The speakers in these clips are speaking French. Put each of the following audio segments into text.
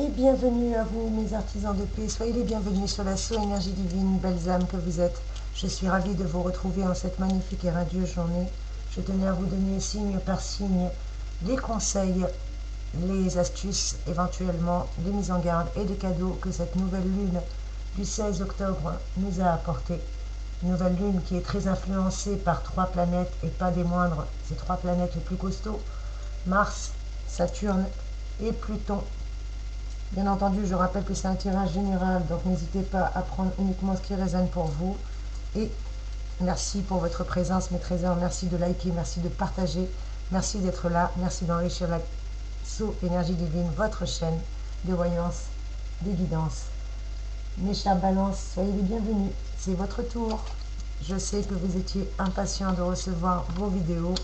Et bienvenue à vous, mes artisans de paix. Soyez les bienvenus sur la énergie divine, belles âmes que vous êtes. Je suis ravie de vous retrouver en cette magnifique et radieuse journée. Je tenais à vous donner signe par signe les conseils, les astuces, éventuellement les mises en garde et les cadeaux que cette nouvelle lune du 16 octobre nous a apportés. Une nouvelle lune qui est très influencée par trois planètes et pas des moindres, ces trois planètes les plus costauds, Mars, Saturne et Pluton. Bien entendu, je rappelle que c'est un tirage général, donc n'hésitez pas à prendre uniquement ce qui résonne pour vous. Et merci pour votre présence, mes trésors. Merci de liker, merci de partager, merci d'être là, merci d'enrichir la énergie divine, votre chaîne de voyance, de guidance. Mes chers balances, soyez les bienvenus. C'est votre tour. Je sais que vous étiez impatients de recevoir vos vidéos.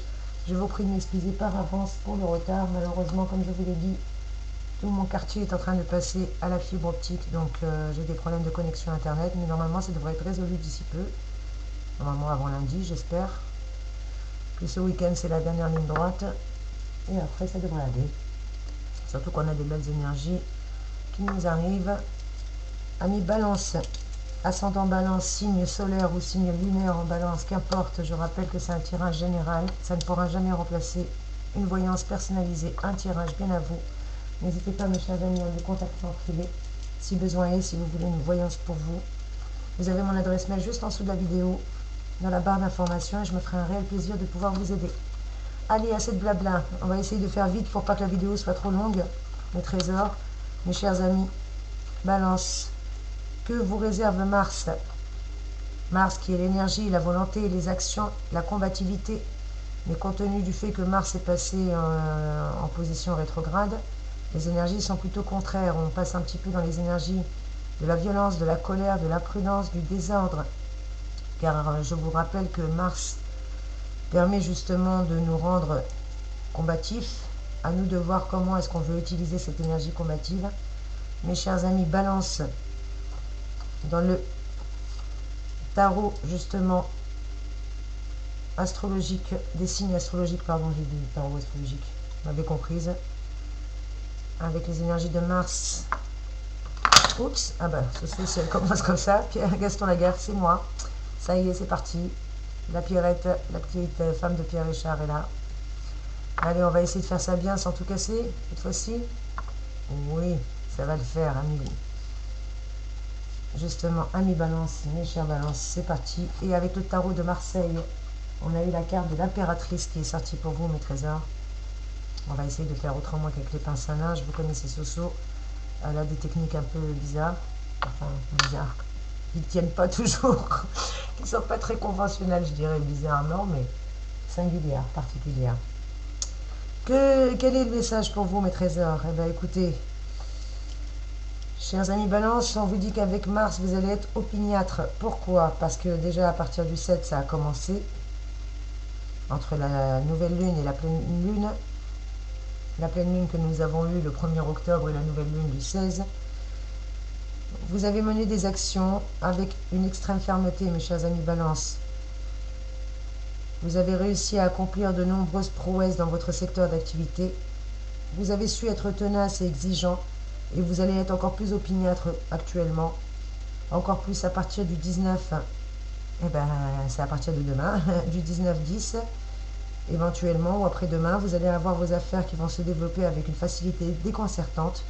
Je vous prie de m'excuser par avance pour le retard. Malheureusement, comme je vous l'ai dit, tout mon quartier est en train de passer à la fibre optique, donc j'ai des problèmes de connexion internet, mais normalement ça devrait être résolu d'ici peu. Normalement avant lundi, j'espère. Puis ce week-end c'est la dernière ligne droite, et après ça devrait aller. Surtout qu'on a des belles énergies qui nous arrivent. Amis Balance, ascendant Balance, signe solaire ou signe lunaire en Balance, qu'importe, je rappelle que c'est un tirage général, ça ne pourra jamais remplacer une voyance personnalisée, un tirage bien à vous. N'hésitez pas, mes chers amis, à me contacter en privé si besoin est, si vous voulez une voyance pour vous. Vous avez mon adresse mail juste en dessous de la vidéo, dans la barre d'informations, et je me ferai un réel plaisir de pouvoir vous aider. Allez, assez de blabla. On va essayer de faire vite pour pas que la vidéo soit trop longue. Mes trésors, mes chers amis, Balance. Que vous réserve Mars? Mars qui est l'énergie, la volonté, les actions, la combativité. Mais compte tenu du fait que Mars est passé en position rétrograde, les énergies sont plutôt contraires. On passe un petit peu dans les énergies de la violence, de la colère, de l'imprudence, du désordre. Car je vous rappelle que Mars permet justement de nous rendre combatifs. À nous de voir comment est-ce qu'on veut utiliser cette énergie combative. Mes chers amis, Balance, dans le tarot justement astrologique, des signes astrologiques, pardon, j'ai dit tarot astrologique, vous m'avez comprise, avec les énergies de Mars. Oups, ah bah, ce commence comme ça. Pierre Gaston Lagarde, c'est moi. Ça y est, c'est parti. La Pierrette, la petite femme de Pierre Richard est là. Allez, on va essayer de faire ça bien sans tout casser, cette fois-ci. Oui, ça va le faire, ami. Justement, ami Balance, mes chers Balance, c'est parti. Et avec le tarot de Marseille, on a eu la carte de l'impératrice qui est sortie pour vous, mes trésors. On va essayer de faire autrement qu'avec les pinces à linge. Vous connaissez Soso. Elle a des techniques un peu bizarres. Enfin, bizarres. Qui ne tiennent pas toujours. Qui ne sont pas très conventionnelles, je dirais. Bizarres, non, mais singulières, particulières. Quel est le message pour vous, mes trésors? Eh bien, écoutez, chers amis Balance, on vous dit qu'avec Mars, vous allez être opiniâtre. Pourquoi? Parce que déjà, à partir du 7, ça a commencé. Entre la nouvelle lune et la pleine lune. La pleine lune que nous avons eue le 1er octobre et la nouvelle lune du 16. Vous avez mené des actions avec une extrême fermeté, mes chers amis Balance. Vous avez réussi à accomplir de nombreuses prouesses dans votre secteur d'activité. Vous avez su être tenace et exigeant, et vous allez être encore plus opiniâtre actuellement. Encore plus à partir du 19, eh ben, c'est à partir de demain, du 19-10, éventuellement, ou après-demain, vous allez avoir vos affaires qui vont se développer avec une facilité déconcertante,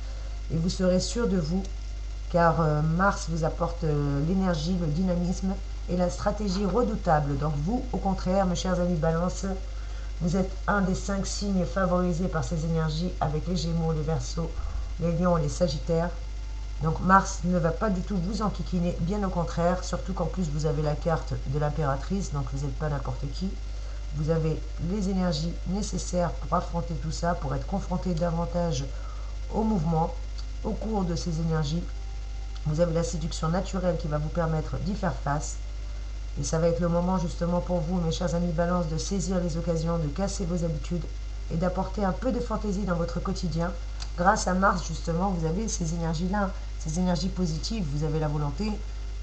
et vous serez sûr de vous, car Mars vous apporte l'énergie, le dynamisme et la stratégie redoutable. Donc vous, au contraire, mes chers amis Balance, vous êtes un des 5 signes favorisés par ces énergies avec les Gémeaux, les Verseaux, les Lions et les Sagittaires. Donc Mars ne va pas du tout vous enquiquiner, bien au contraire, surtout qu'en plus vous avez la carte de l'impératrice, donc vous n'êtes pas n'importe qui. Vous avez les énergies nécessaires pour affronter tout ça, pour être confronté davantage au mouvement. Au cours de ces énergies, vous avez la séduction naturelle qui va vous permettre d'y faire face. Et ça va être le moment justement pour vous, mes chers amis Balance, de saisir les occasions, de casser vos habitudes et d'apporter un peu de fantaisie dans votre quotidien. Grâce à Mars, justement, vous avez ces énergies-là, ces énergies positives. Vous avez la volonté,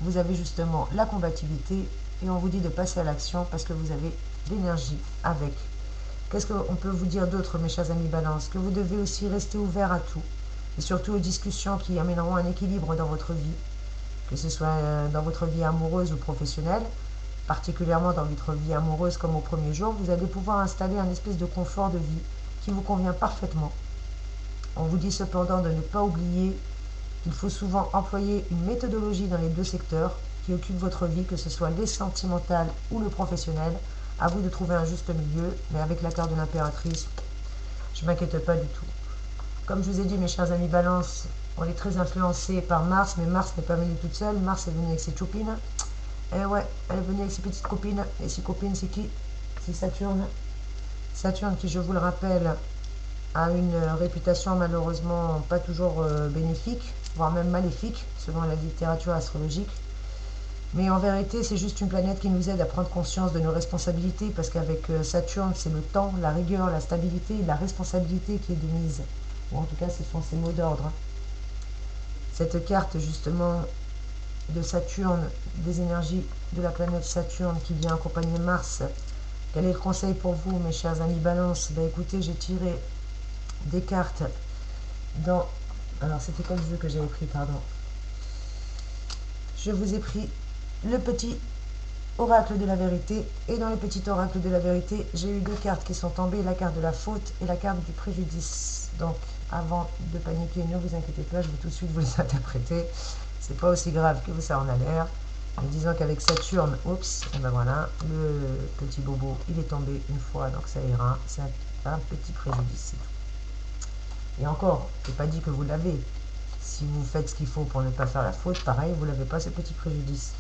vous avez justement la combativité, et on vous dit de passer à l'action parce que vous avez l'énergie avec. Qu'est-ce qu'on peut vous dire d'autre, mes chers amis Balance? Que vous devez aussi rester ouvert à tout. et surtout aux discussions qui amèneront un équilibre dans votre vie, que ce soit dans votre vie amoureuse ou professionnelle. Particulièrement dans votre vie amoureuse comme au premier jour, vous allez pouvoir installer un espèce de confort de vie qui vous convient parfaitement. On vous dit cependant de ne pas oublier qu'il faut souvent employer une méthodologie dans les deux secteurs qui occupent votre vie, que ce soit les sentimentales ou le professionnel. À vous de trouver un juste milieu, mais avec la carte de l'impératrice, je ne m'inquiète pas du tout. Comme je vous ai dit, mes chers amis Balance, on est très influencé par Mars, mais Mars n'est pas venue toute seule. Mars est venue avec ses copines. Et ouais, elle est venue avec ses petites copines. Et ses copines, c'est qui? C'est Saturne. Saturne qui, je vous le rappelle, a une réputation malheureusement pas toujours bénéfique, voire même maléfique, selon la littérature astrologique. Mais en vérité, c'est juste une planète qui nous aide à prendre conscience de nos responsabilités, parce qu'avec Saturne, c'est le temps, la rigueur, la stabilité, la responsabilité qui est de mise. Ou en tout cas, ce sont ses mots d'ordre. Cette carte, justement, de Saturne, des énergies de la planète Saturne qui vient accompagner Mars. Quel est le conseil pour vous, mes chers amis Balance? Ben écoutez, j'ai tiré des cartes dans... Alors, c'était quel jeu que j'avais pris, pardon? Je vous ai pris le petit oracle de la vérité. Et dans le petit oracle de la vérité, j'ai eu deux cartes qui sont tombées, la carte de la faute et la carte du préjudice. Donc, avant de paniquer, ne vous inquiétez pas, je vais tout de suite vous les interpréter. C'est pas aussi grave que ça en a l'air. Mais disons qu'avec Saturne, oups, et ben voilà, le petit bobo, il est tombé une fois, donc ça ira. C'est un petit préjudice, c'est tout. Et encore, c'est pas dit que vous l'avez. Si vous faites ce qu'il faut pour ne pas faire la faute, pareil, vous n'avez pas ce petit préjudice.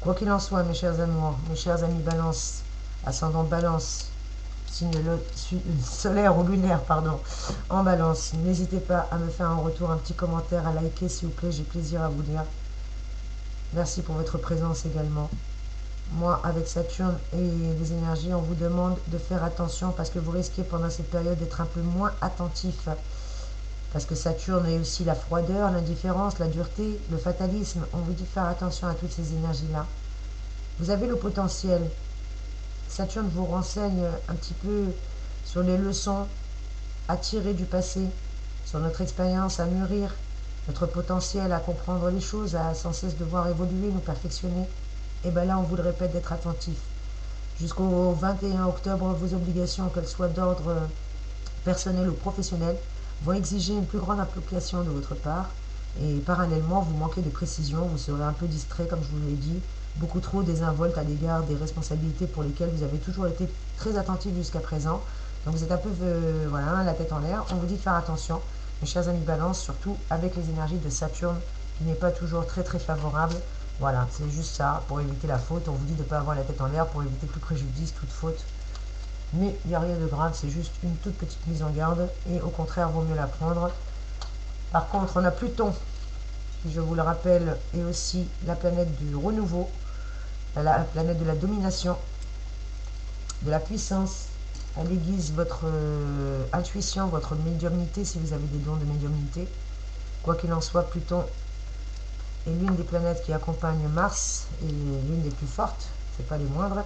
Quoi qu'il en soit, mes chers amours, mes chers amis Balance, ascendant Balance, signe solaire ou lunaire, pardon, en Balance, n'hésitez pas à me faire en retour un petit commentaire, à liker s'il vous plaît, j'ai plaisir à vous lire. Merci pour votre présence également. Moi, avec Saturne et les énergies, on vous demande de faire attention parce que vous risquez pendant cette période d'être un peu moins attentif. Parce que Saturne est aussi la froideur, l'indifférence, la dureté, le fatalisme. On vous dit de faire attention à toutes ces énergies-là. Vous avez le potentiel. Saturne vous renseigne un petit peu sur les leçons à tirer du passé, sur notre expérience à mûrir, notre potentiel à comprendre les choses, à sans cesse devoir évoluer, nous perfectionner. Et bien là, on vous le répète d'être attentif. Jusqu'au 21 octobre, vos obligations, qu'elles soient d'ordre personnel ou professionnel, vont exiger une plus grande application de votre part. Et parallèlement, vous manquez de précision, vous serez un peu distrait, comme je vous l'ai dit, beaucoup trop désinvolte à l'égard des responsabilités pour lesquelles vous avez toujours été très attentif jusqu'à présent. Donc vous êtes un peu voilà, la tête en l'air. On vous dit de faire attention, mes chers amis Balance, surtout avec les énergies de Saturne, qui n'est pas toujours très très favorable. Voilà, c'est juste ça, pour éviter la faute. On vous dit de ne pas avoir la tête en l'air pour éviter tout préjudice, toute faute. Mais il n'y a rien de grave, c'est juste une toute petite mise en garde. Et au contraire, vaut mieux la prendre. Par contre, on a Pluton, qui, je vous le rappelle, est aussi la planète du renouveau, la planète de la domination, de la puissance. Elle aiguise votre intuition, votre médiumnité, si vous avez des dons de médiumnité. Quoi qu'il en soit, Pluton est l'une des planètes qui accompagne Mars et l'une des plus fortes, c'est pas les moindres.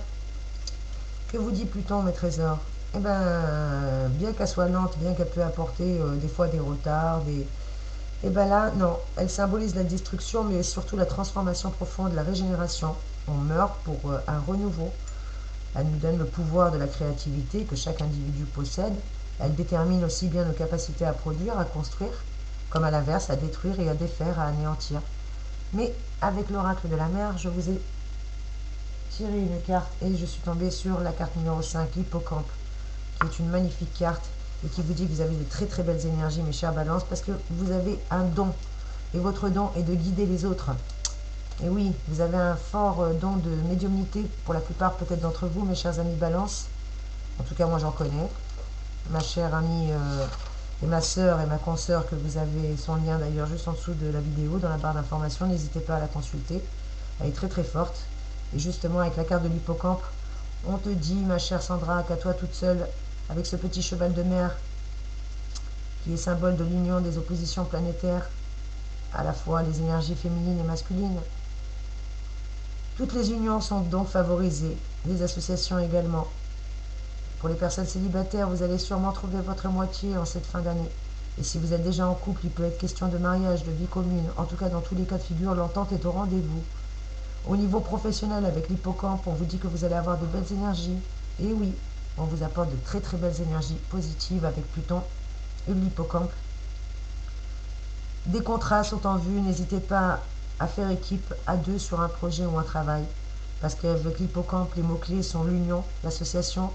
Que vous dit Pluton, mes trésors? Eh bien, bien qu'elle soit lente, bien qu'elle peut apporter des fois des retards, et bien là, non, elle symbolise la destruction, mais surtout la transformation profonde, la régénération. On meurt pour un renouveau. Elle nous donne le pouvoir de la créativité que chaque individu possède. Elle détermine aussi bien nos capacités à produire, à construire, comme à l'inverse, à détruire et à défaire, à anéantir. Mais avec l'oracle de la mer, je vous ai tiré une carte et je suis tombée sur la carte numéro 5, l'hippocampe, qui est une magnifique carte et qui vous dit que vous avez de très très belles énergies, mes chers balances, parce que vous avez un don. Et votre don est de guider les autres. Et oui, vous avez un fort don de médiumnité, pour la plupart peut-être d'entre vous, mes chers amis balance. En tout cas, moi j'en connais. Ma chère amie et ma sœur et ma consoeur, que vous avez son lien d'ailleurs juste en dessous de la vidéo, dans la barre d'information, n'hésitez pas à la consulter. Elle est très très forte. Et justement, avec la carte de l'hippocampe, on te dit, ma chère Sandra, qu'à toi toute seule, avec ce petit cheval de mer, qui est symbole de l'union des oppositions planétaires, à la fois les énergies féminines et masculines. Toutes les unions sont donc favorisées, les associations également. Pour les personnes célibataires, vous allez sûrement trouver votre moitié en cette fin d'année. Et si vous êtes déjà en couple, il peut être question de mariage, de vie commune. En tout cas, dans tous les cas de figure, l'entente est au rendez-vous. Au niveau professionnel, avec l'hippocampe, on vous dit que vous allez avoir de belles énergies. Et oui, on vous apporte de très très belles énergies positives avec Pluton et l'hippocampe. Des contrats sont en vue, n'hésitez pas à faire équipe à deux sur un projet ou un travail. Parce qu'avec l'hippocampe, les mots-clés sont l'union, l'association,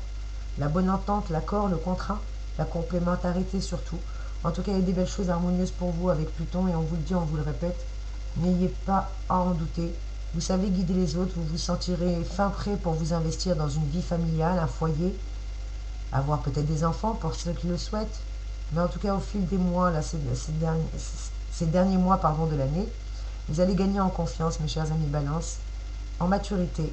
la bonne entente, l'accord, le contrat, la complémentarité surtout. En tout cas, il y a des belles choses harmonieuses pour vous avec Pluton et on vous le dit, on vous le répète. N'ayez pas à en douter. Vous savez guider les autres, vous vous sentirez fin prêt pour vous investir dans une vie familiale, un foyer, avoir peut-être des enfants pour ceux qui le souhaitent. Mais en tout cas, au fil des mois, là, ces derniers mois de l'année, vous allez gagner en confiance, mes chers amis Balance, en maturité.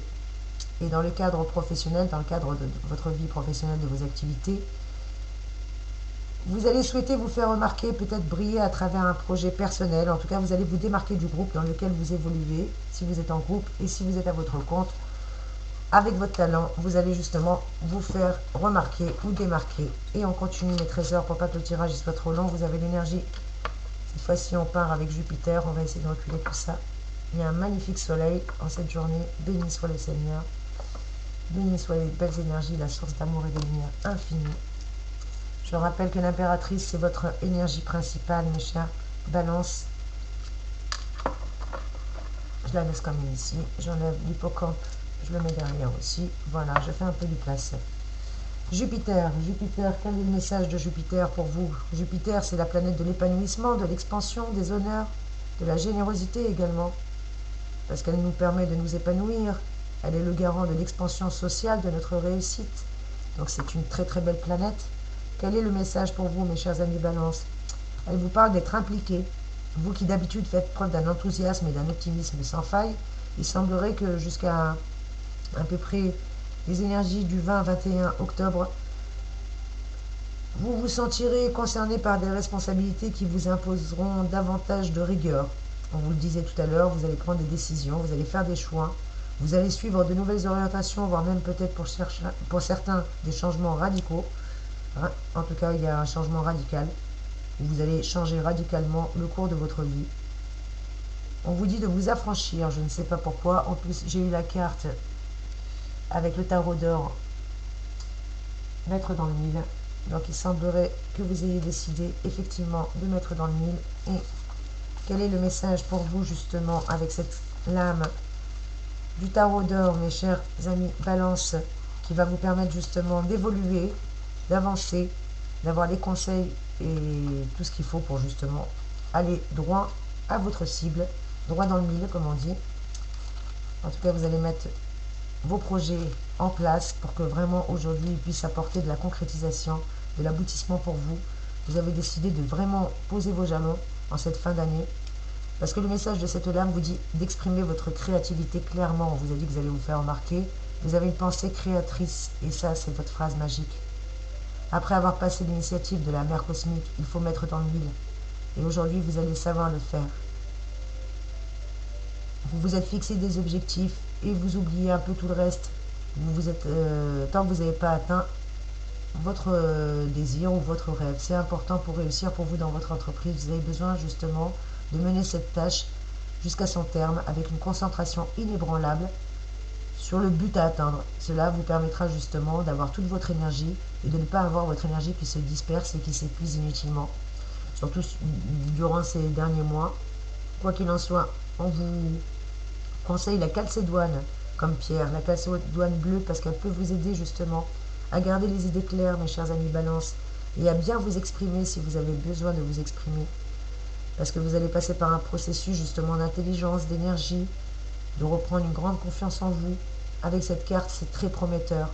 Et dans le cadre professionnel, dans le cadre de votre vie professionnelle, de vos activités, vous allez souhaiter vous faire remarquer, peut-être briller à travers un projet personnel. En tout cas, vous allez vous démarquer du groupe dans lequel vous évoluez, si vous êtes en groupe et si vous êtes à votre compte. Avec votre talent, vous allez justement vous faire remarquer ou démarquer. Et on continue mes trésors pour pas que le tirage soit trop long. Vous avez l'énergie. Cette fois-ci, on part avec Jupiter. On va essayer de reculer tout ça. Il y a un magnifique soleil en cette journée. Béni soit le Seigneur. Béni soit les belles énergies, la source d'amour et de lumière infinie. Je rappelle que l'impératrice, c'est votre énergie principale, mes chers Balance. Je la laisse comme elle est ici. J'enlève l'hippocampe. Je le mets derrière aussi. Voilà, je fais un peu du place. Jupiter, quel est le message de Jupiter pour vous? Jupiter, c'est la planète de l'épanouissement, de l'expansion, des honneurs, de la générosité également. Parce qu'elle nous permet de nous épanouir. Elle est le garant de l'expansion sociale, de notre réussite. Donc c'est une très très belle planète. Quel est le message pour vous, mes chers amis Balance? Elle vous parle d'être impliqué. Vous qui d'habitude faites preuve d'un enthousiasme et d'un optimisme sans faille, il semblerait que jusqu'à à peu près les énergies du 20-21 octobre, vous vous sentirez concerné par des responsabilités qui vous imposeront davantage de rigueur. On vous le disait tout à l'heure, vous allez prendre des décisions, vous allez faire des choix, vous allez suivre de nouvelles orientations, voire même peut-être pour certains des changements radicaux. En tout cas, il y a un changement radical. Vous allez changer radicalement le cours de votre vie. On vous dit de vous affranchir, je ne sais pas pourquoi. En plus, j'ai eu la carte avec le tarot d'or, mettre dans le mille. Donc il semblerait que vous ayez décidé effectivement de mettre dans le mille. Et quel est le message pour vous justement avec cette lame du tarot d'or, mes chers amis Balance, qui va vous permettre justement d'évoluer, d'avancer, d'avoir les conseils et tout ce qu'il faut pour justement aller droit à votre cible, droit dans le mille comme on dit. En tout cas, vous allez mettre vos projets en place pour que vraiment aujourd'hui ils puissent apporter de la concrétisation, de l'aboutissement pour vous. Vous avez décidé de vraiment poser vos jalons en cette fin d'année. Parce que le message de cette lame vous dit d'exprimer votre créativité clairement. On vous a dit que vous allez vous faire remarquer. Vous avez une pensée créatrice et ça, c'est votre phrase magique. Après avoir passé l'initiative de la mère cosmique, il faut mettre dans le mille. Et aujourd'hui, vous allez savoir le faire. Vous vous êtes fixé des objectifs et vous oubliez un peu tout le reste. Tant que vous n'avez pas atteint votre désir ou votre rêve, c'est important pour réussir pour vous dans votre entreprise. Vous avez besoin justement de mener cette tâche jusqu'à son terme avec une concentration inébranlable sur le but à atteindre. Cela vous permettra justement d'avoir toute votre énergie et de ne pas avoir votre énergie qui se disperse et qui s'épuise inutilement. Surtout durant ces derniers mois. Quoi qu'il en soit, on vous conseille la calcédoine comme pierre, la calcédoine bleue parce qu'elle peut vous aider justement à garder les idées claires, mes chers amis Balance, et à bien vous exprimer si vous avez besoin de vous exprimer. Parce que vous allez passer par un processus justement d'intelligence, d'énergie, de reprendre une grande confiance en vous. Avec cette carte, c'est très prometteur.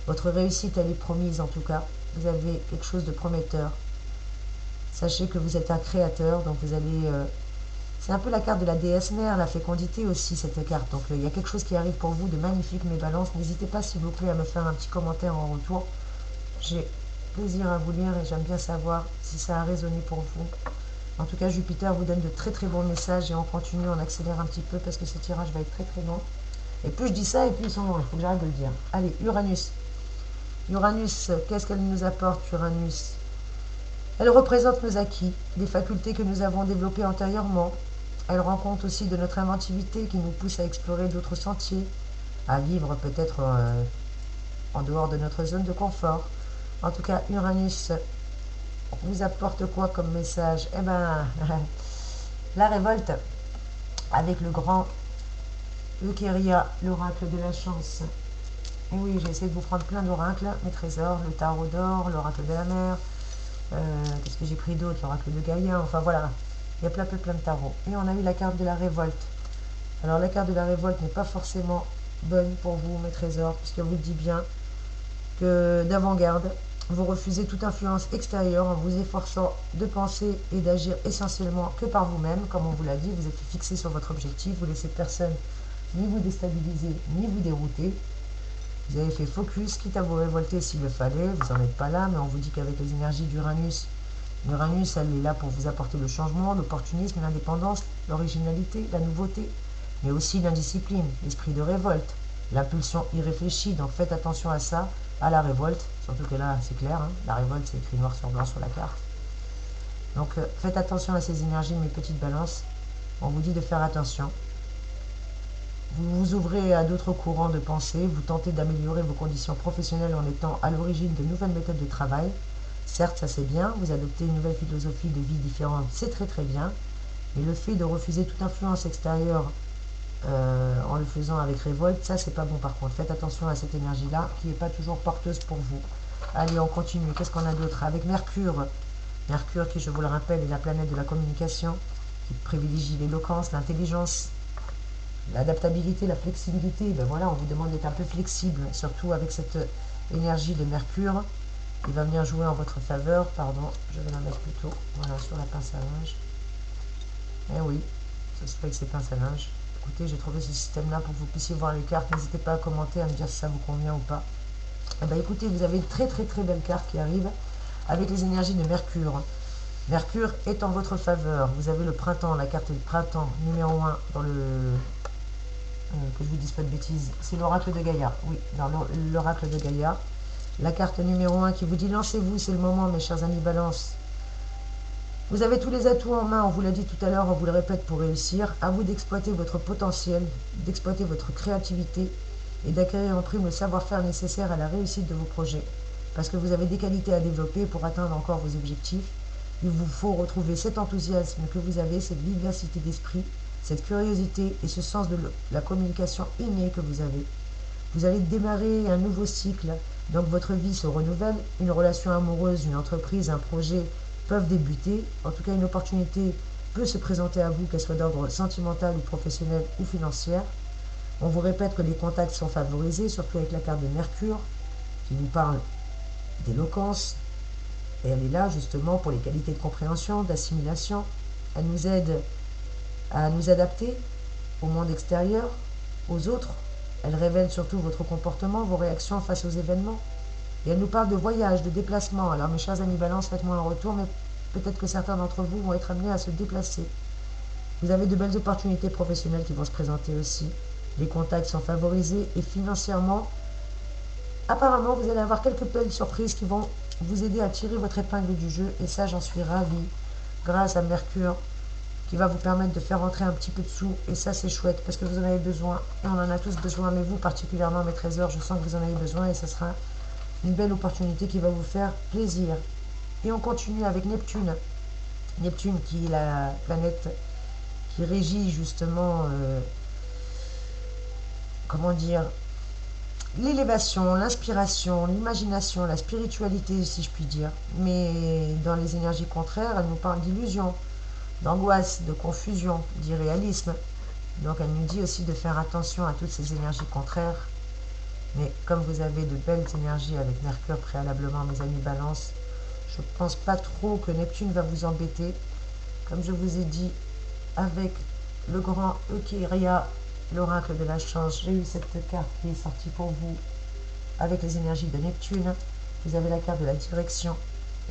Votre réussite, elle est promise en tout cas. Vous avez quelque chose de prometteur. Sachez que vous êtes un créateur, donc vous allez... c'est un peu la carte de la déesse mère, la fécondité aussi, cette carte. Donc il y a quelque chose qui arrive pour vous de magnifique, mes balances. N'hésitez pas, s'il vous plaît, à me faire un petit commentaire en retour. J'ai plaisir à vous lire et j'aime bien savoir si ça a résonné pour vous. En tout cas, Jupiter vous donne de très très bons messages et on continue, on accélère un petit peu parce que ce tirage va être très très long. Et plus je dis ça, et plus ils sont longs, il faut que j'arrête de le dire. Allez, Uranus. Uranus, qu'est-ce qu'elle nous apporte, Uranus? Elle représente nos acquis, les facultés que nous avons développées antérieurement. Elle rend compte aussi de notre inventivité qui nous pousse à explorer d'autres sentiers, à vivre peut-être en dehors de notre zone de confort. En tout cas, Uranus vous apporte quoi comme message? Eh ben, la révolte avec le grand Eukéria, l'oracle de la chance. Et oui, j'ai essayé de vous prendre plein d'oracles, mes trésors, le tarot d'or, l'oracle de la mer. Qu'est-ce que j'ai pris d'autre? L'oracle de Gaïa, enfin voilà. Il y a plein de tarots. Et on a eu la carte de la révolte. Alors la carte de la révolte n'est pas forcément bonne pour vous, mes trésors, puisqu'elle vous dit bien que d'avant-garde, vous refusez toute influence extérieure en vous efforçant de penser et d'agir essentiellement que par vous-même. Comme on vous l'a dit, vous êtes fixé sur votre objectif, vous laissez personne ni vous déstabiliser, ni vous dérouter. Vous avez fait focus, quitte à vous révolter s'il le fallait, vous n'en êtes pas là, mais on vous dit qu'avec les énergies d'Uranus, l'Uranus, elle est là pour vous apporter le changement, l'opportunisme, l'indépendance, l'originalité, la nouveauté, mais aussi l'indiscipline, l'esprit de révolte, l'impulsion irréfléchie. Donc faites attention à ça, à la révolte, surtout que là c'est clair, hein, la révolte c'est écrit noir sur blanc sur la carte. Donc faites attention à ces énergies, mes petites balances. On vous dit de faire attention. Vous vous ouvrez à d'autres courants de pensée, vous tentez d'améliorer vos conditions professionnelles en étant à l'origine de nouvelles méthodes de travail. Certes, ça c'est bien, vous adoptez une nouvelle philosophie de vie différente, c'est très bien, mais le fait de refuser toute influence extérieure en le faisant avec révolte, ça c'est pas bon par contre. Faites attention à cette énergie-là qui n'est pas toujours porteuse pour vous. Allez, on continue. Qu'est-ce qu'on a d'autre? Avec Mercure. Mercure qui, je vous le rappelle, est la planète de la communication, qui privilégie l'éloquence, l'intelligence, l'adaptabilité, la flexibilité. Ben voilà, on vous demande d'être un peu flexible, surtout avec cette énergie de Mercure. Il va venir jouer en votre faveur. Pardon, je vais la mettre plutôt voilà, sur la pince à linge. Eh oui, ça se fait avec ces pinces à linge. Écoutez, j'ai trouvé ce système-là pour que vous puissiez voir les cartes. N'hésitez pas à commenter, à me dire si ça vous convient ou pas. Eh ben, écoutez, vous avez une très belle carte qui arrive avec les énergies de Mercure. Mercure est en votre faveur. Vous avez le printemps, la carte du printemps numéro 1 dans le... que je vous dise pas de bêtises. C'est l'oracle de Gaïa. Oui, dans l'oracle de Gaïa. La carte numéro 1 qui vous dit lancez-vous, c'est le moment, mes chers amis Balance. Vous avez tous les atouts en main, on vous l'a dit tout à l'heure, on vous le répète pour réussir. À vous d'exploiter votre potentiel, d'exploiter votre créativité et d'acquérir en prime le savoir-faire nécessaire à la réussite de vos projets. Parce que vous avez des qualités à développer pour atteindre encore vos objectifs. Il vous faut retrouver cet enthousiasme que vous avez, cette vivacité d'esprit, cette curiosité et ce sens de la communication innée que vous avez. Vous allez démarrer un nouveau cycle, donc votre vie se renouvelle, une relation amoureuse, une entreprise, un projet peuvent débuter. En tout cas, une opportunité peut se présenter à vous, qu'elle soit d'ordre sentimental ou professionnel ou financière. On vous répète que les contacts sont favorisés, surtout avec la carte de Mercure, qui nous parle d'éloquence. Et elle est là justement pour les qualités de compréhension, d'assimilation. Elle nous aide à nous adapter au monde extérieur, aux autres. Elle révèle surtout votre comportement, vos réactions face aux événements. Et elle nous parle de voyage, de déplacement. Alors mes chers amis Balance, faites-moi un retour, mais peut-être que certains d'entre vous vont être amenés à se déplacer. Vous avez de belles opportunités professionnelles qui vont se présenter aussi. Les contacts sont favorisés et financièrement, apparemment, vous allez avoir quelques belles surprises qui vont vous aider à tirer votre épingle du jeu. Et ça, j'en suis ravie, grâce à Mercure, qui va vous permettre de faire rentrer un petit peu de sous. Et ça, c'est chouette, parce que vous en avez besoin. Et on en a tous besoin, mais vous particulièrement, mes trésors, je sens que vous en avez besoin. Et ça sera une belle opportunité qui va vous faire plaisir. Et on continue avec Neptune. Neptune qui est la planète qui régit justement, comment dire, l'élévation, l'inspiration, l'imagination, la spiritualité, si je puis dire. Mais dans les énergies contraires, elle nous parle d'illusion, d'angoisse, de confusion, d'irréalisme. Donc elle nous dit aussi de faire attention à toutes ces énergies contraires. Mais comme vous avez de belles énergies avec Mercure préalablement, mes amis Balance, je ne pense pas trop que Neptune va vous embêter. Comme je vous ai dit, avec le grand Eukéria, l'oracle de la chance, j'ai eu cette carte qui est sortie pour vous avec les énergies de Neptune. Vous avez la carte de la direction.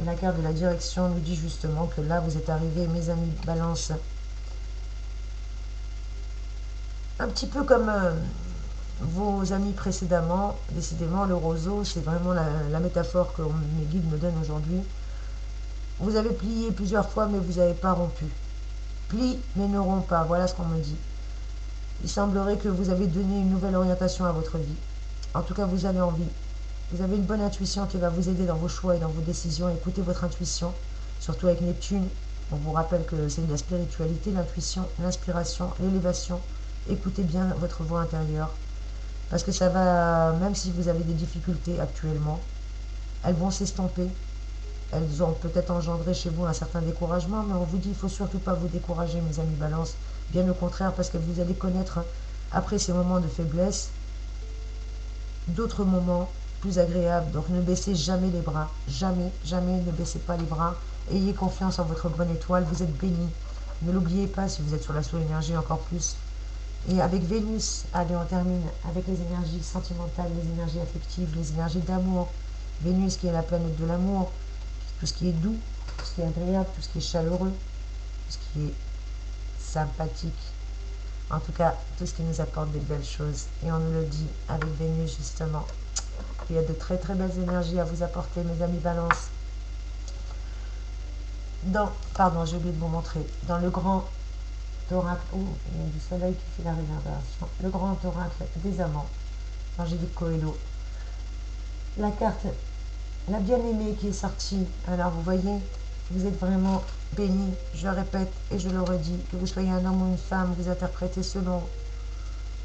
Et la carte de la direction nous dit justement que là, vous êtes arrivés, mes amis Balance, un petit peu comme vos amis précédemment. Décidément, le roseau, c'est vraiment la métaphore que mes guides me donnent aujourd'hui. Vous avez plié plusieurs fois, mais vous n'avez pas rompu. Plie, mais ne rompt pas. Voilà ce qu'on me dit. Il semblerait que vous avez donné une nouvelle orientation à votre vie. En tout cas, vous allez en vie. Vous avez une bonne intuition qui va vous aider dans vos choix et dans vos décisions. Écoutez votre intuition, surtout avec Neptune. On vous rappelle que c'est de la spiritualité, l'intuition, l'inspiration, l'élévation. Écoutez bien votre voix intérieure. Parce que ça va, même si vous avez des difficultés actuellement, elles vont s'estomper. Elles ont peut-être engendré chez vous un certain découragement, mais on vous dit, il ne faut surtout pas vous décourager, mes amis Balance. Bien au contraire, parce que vous allez connaître, après ces moments de faiblesse, d'autres moments plus agréables. Donc ne baissez jamais les bras. Jamais, jamais ne baissez pas les bras. Ayez confiance en votre bonne étoile. Vous êtes bénis. Ne l'oubliez pas si vous êtes sur la soul énergie encore plus. Et avec Vénus, allez, on termine avec les énergies sentimentales, les énergies affectives, les énergies d'amour. Vénus qui est la planète de l'amour, tout ce qui est doux, tout ce qui est agréable, tout ce qui est chaleureux, tout ce qui est sympathique. En tout cas, tout ce qui nous apporte des belles choses. Et on nous le dit avec Vénus, justement. Il y a de très très belles énergies à vous apporter, mes amis Balance. Pardon, j'ai oublié de vous montrer. Dans le grand oracle, il y a du soleil qui fait la réverbération. Le grand oracle des amants, Angélique Coelho. La carte, la bien-aimée qui est sortie. Alors vous voyez, vous êtes vraiment bénis, je le répète et je le redis, que vous soyez un homme ou une femme, vous interprétez selon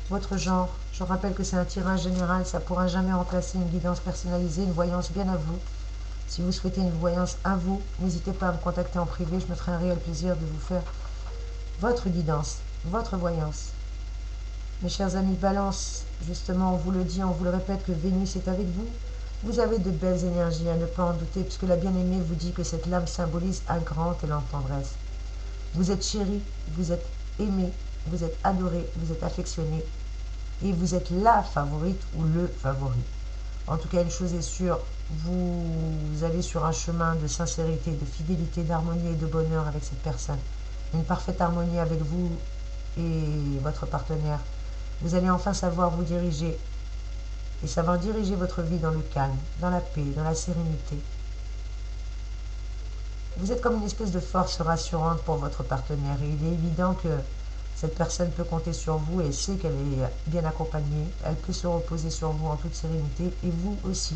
votre genre. Je rappelle que c'est un tirage général, ça ne pourra jamais remplacer une guidance personnalisée, une voyance bien à vous. Si vous souhaitez une voyance à vous, n'hésitez pas à me contacter en privé, je me ferai un réel plaisir de vous faire votre guidance, votre voyance. Mes chers amis Balance, justement, on vous le dit, on vous le répète que Vénus est avec vous. Vous avez de belles énergies, à ne pas en douter, puisque la bien-aimée vous dit que cette lame symbolise un grand élan de tendresse. Vous êtes chéri, vous êtes aimé, vous êtes adoré, vous êtes affectionné, et vous êtes la favorite ou le favori. En tout cas, une chose est sûre, vous allez sur un chemin de sincérité, de fidélité, d'harmonie et de bonheur avec cette personne. Une parfaite harmonie avec vous et votre partenaire. Vous allez enfin savoir vous diriger et savoir diriger votre vie dans le calme, dans la paix, dans la sérénité. Vous êtes comme une espèce de force rassurante pour votre partenaire et il est évident que cette personne peut compter sur vous et sait qu'elle est bien accompagnée. Elle peut se reposer sur vous en toute sérénité et vous aussi.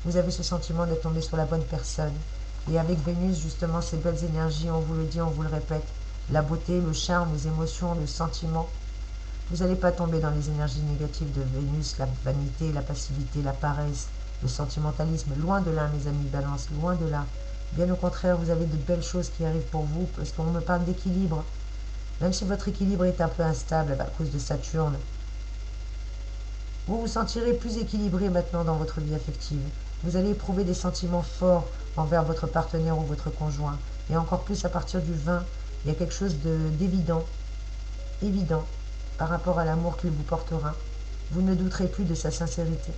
Vous avez ce sentiment d'être tombé sur la bonne personne. Et avec Vénus, justement, ces belles énergies, on vous le dit, on vous le répète, la beauté, le charme, les émotions, le sentiment. Vous n'allez pas tomber dans les énergies négatives de Vénus, la vanité, la passivité, la paresse, le sentimentalisme. Loin de là, mes amis Balance, loin de là. Bien au contraire, vous avez de belles choses qui arrivent pour vous, parce qu'on me parle d'équilibre. Même si votre équilibre est un peu instable à cause de Saturne, vous vous sentirez plus équilibré maintenant dans votre vie affective. Vous allez éprouver des sentiments forts envers votre partenaire ou votre conjoint. Et encore plus à partir du 20, il y a quelque chose d'évident, évident, par rapport à l'amour qu'il vous portera. Vous ne douterez plus de sa sincérité.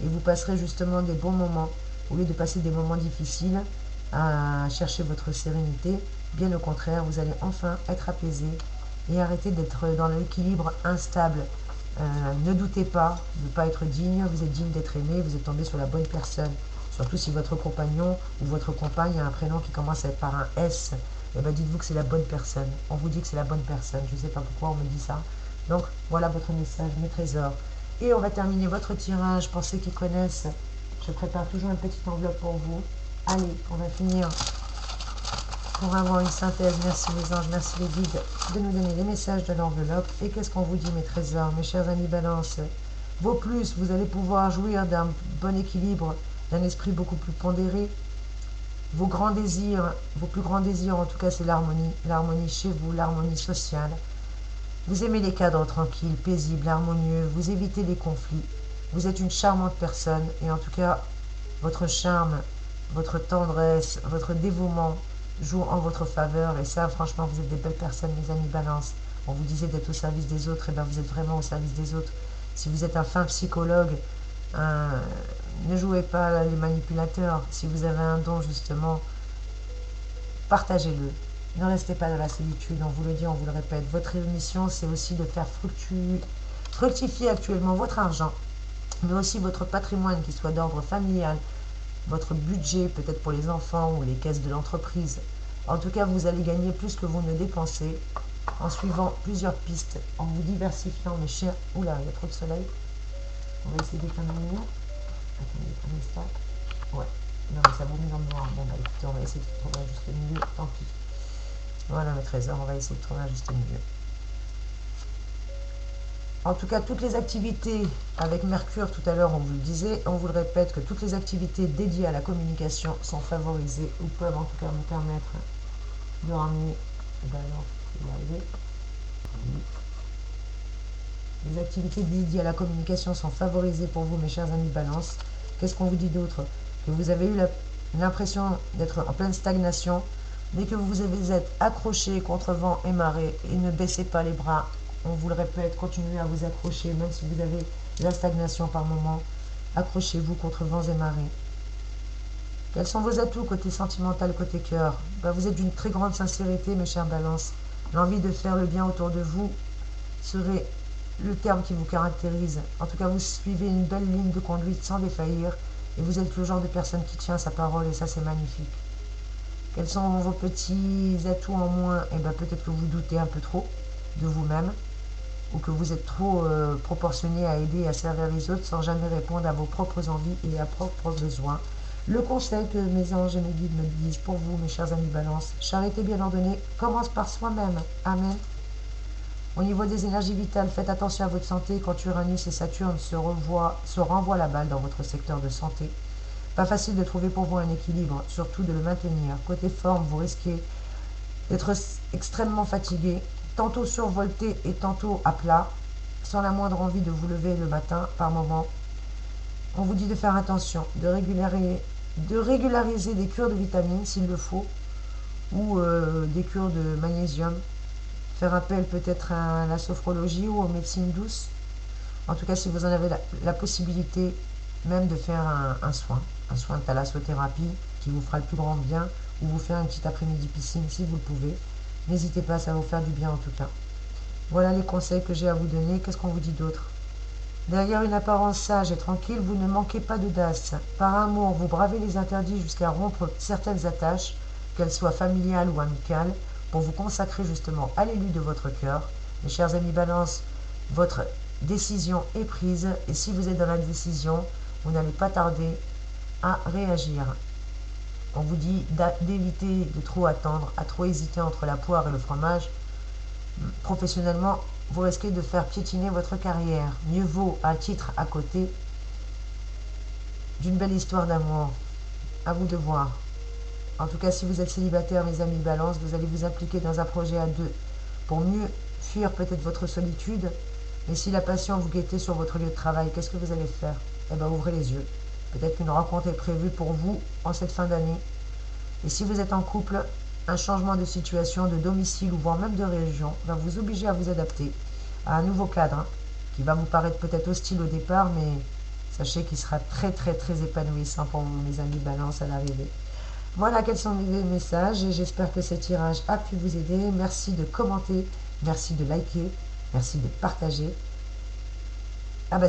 Et vous passerez justement des bons moments, au lieu de passer des moments difficiles à chercher votre sérénité. Bien au contraire, vous allez enfin être apaisé et arrêter d'être dans l'équilibre instable. Ne doutez pas de ne pas être digne, vous êtes digne d'être aimé, vous êtes tombé sur la bonne personne. Surtout si votre compagnon ou votre compagne a un prénom qui commence à être par un S, eh bien dites-vous que c'est la bonne personne. On vous dit que c'est la bonne personne, je ne sais pas pourquoi on me dit ça. Donc voilà votre message, mes trésors. Et on va terminer votre tirage pour ceux qui connaissent. Je prépare toujours une petite enveloppe pour vous. Allez, on va finir pour avoir une synthèse. Merci les anges, merci les guides de nous donner les messages de l'enveloppe. Et qu'est-ce qu'on vous dit, mes trésors, mes chers amis Balance? Vos plus, vous allez pouvoir jouir d'un bon équilibre, d'un esprit beaucoup plus pondéré. Vos grands désirs, vos plus grands désirs en tout cas, c'est l'harmonie chez vous, l'harmonie sociale. Vous aimez les cadres tranquilles, paisibles, harmonieux, vous évitez les conflits. Vous êtes une charmante personne et en tout cas, votre charme, votre tendresse, votre dévouement jouent en votre faveur et ça, franchement, vous êtes des belles personnes, mes amis Balance. On vous disait d'être au service des autres, et bien vous êtes vraiment au service des autres. Si vous êtes un fin psychologue, ne jouez pas les manipulateurs. Si vous avez un don, justement, partagez-le. Ne restez pas dans la solitude, on vous le dit, on vous le répète. Votre mission, c'est aussi de faire fructifier actuellement votre argent, mais aussi votre patrimoine, qui soit d'ordre familial, votre budget, peut-être pour les enfants ou les caisses de l'entreprise. En tout cas, vous allez gagner plus que vous ne dépensez en suivant plusieurs pistes, en vous diversifiant, mes chers. Oula, il y a trop de soleil. On va essayer d'éteindre la lumière. Attendez un instant. Ouais. Non, mais ça vous met dans le noir. Bon, bah écoutez, on va essayer de trouver un juste milieu. Tant pis. Voilà, mes trésors, on va essayer de trouver un juste milieu. En tout cas, toutes les activités avec Mercure, tout à l'heure, on vous le disait, on vous le répète, que toutes les activités dédiées à la communication sont favorisées ou peuvent en tout cas me permettre de ramener. Les activités dédiées à la communication sont favorisées pour vous, mes chers amis Balance. Qu'est-ce qu'on vous dit d'autre? Que vous avez eu l'impression d'être en pleine stagnation, mais que vous êtes accroché contre vent et marée et ne baissez pas les bras. On vous le répète, continuez à vous accrocher, même si vous avez la stagnation par moment. Accrochez-vous contre vents et marées. Quels sont vos atouts côté sentimental, côté cœur? Vous êtes d'une très grande sincérité, mes chers Balances. L'envie de faire le bien autour de vous serait le terme qui vous caractérise. En tout cas, vous suivez une belle ligne de conduite sans défaillir et vous êtes le genre de personne qui tient sa parole et ça, c'est magnifique. Quels sont vos petits atouts en moins? Peut-être que vous doutez un peu trop de vous-même ou que vous êtes trop proportionné à aider et à servir les autres sans jamais répondre à vos propres envies et à vos propres besoins. Le conseil que mes anges et mes guides me disent pour vous, mes chers amis Balance, charité bien ordonnée commence par soi-même. Amen. Au niveau des énergies vitales, faites attention à votre santé quand Uranus et Saturne se renvoient la balle dans votre secteur de santé. Pas facile de trouver pour vous un équilibre, surtout de le maintenir. Côté forme, vous risquez d'être extrêmement fatigué, tantôt survolté et tantôt à plat, sans la moindre envie de vous lever le matin par moment. On vous dit de faire attention, de régulariser des cures de vitamines s'il le faut, ou des cures de magnésium. Faire appel peut-être à la sophrologie ou aux médecines douces. En tout cas, si vous en avez la possibilité, même de faire un soin de thalassothérapie qui vous fera le plus grand bien, ou vous faire un petit après-midi piscine si vous le pouvez. N'hésitez pas, ça va vous faire du bien en tout cas. Voilà les conseils que j'ai à vous donner. Qu'est-ce qu'on vous dit d'autre? Derrière une apparence sage et tranquille, vous ne manquez pas d'audace. Par amour, vous bravez les interdits jusqu'à rompre certaines attaches, qu'elles soient familiales ou amicales, pour vous consacrer justement à l'élu de votre cœur. Mes chers amis Balance, votre décision est prise et si vous êtes dans la décision, vous n'allez pas tarder à réagir. On vous dit d'éviter de trop attendre, à trop hésiter entre la poire et le fromage. Professionnellement, vous risquez de faire piétiner votre carrière. Mieux vaut un titre à côté d'une belle histoire d'amour. À vous de voir. En tout cas, si vous êtes célibataire, mes amis Balance, vous allez vous impliquer dans un projet à deux pour mieux fuir peut-être votre solitude. Mais si la passion vous guettait sur votre lieu de travail, qu'est-ce que vous allez faire? Ouvrez les yeux. Peut-être qu'une rencontre est prévue pour vous en cette fin d'année. Et si vous êtes en couple, un changement de situation, de domicile ou voire même de région va vous obliger à vous adapter à un nouveau cadre qui va vous paraître peut-être hostile au départ, mais sachez qu'il sera très très très épanouissant pour vous, mes amis Balance, à l'arrivée. Voilà quels sont mes messages et j'espère que ce tirage a pu vous aider. Merci de commenter, merci de liker, merci de partager.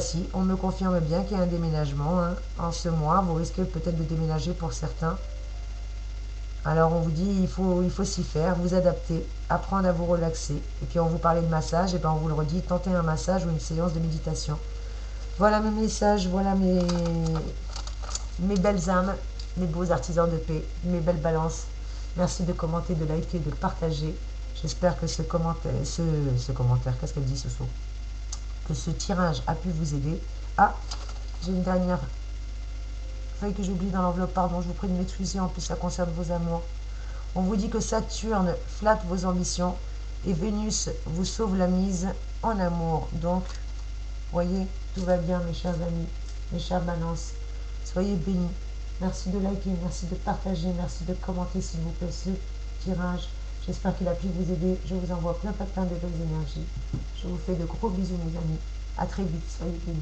Si, on me confirme bien qu'il y a un déménagement en ce mois. Vous risquez peut-être de déménager pour certains. Alors on vous dit, il faut s'y faire, vous adapter, apprendre à vous relaxer. Et puis on vous parlait de massage, et on vous le redit, tentez un massage ou une séance de méditation. Voilà mes messages, voilà mes belles âmes, mes beaux artisans de paix, mes belles balances. Merci de commenter, de liker, de partager. J'espère que ce commentaire, qu'est-ce qu'elle dit ce saut? Que ce tirage a pu vous aider. J'ai une dernière feuille que j'oublie dans l'enveloppe, pardon, je vous prie de m'excuser, en plus ça concerne vos amours. On vous dit que Saturne flatte vos ambitions et Vénus vous sauve la mise en amour. Donc, voyez, tout va bien mes chers amis, mes chères balances. Soyez bénis. Merci de liker, merci de partager, merci de commenter s'il vous plaît ce tirage. J'espère qu'il a pu vous aider. Je vous envoie plein de belles énergies. Je vous fais de gros bisous mes amis. À très vite, soyez bénis.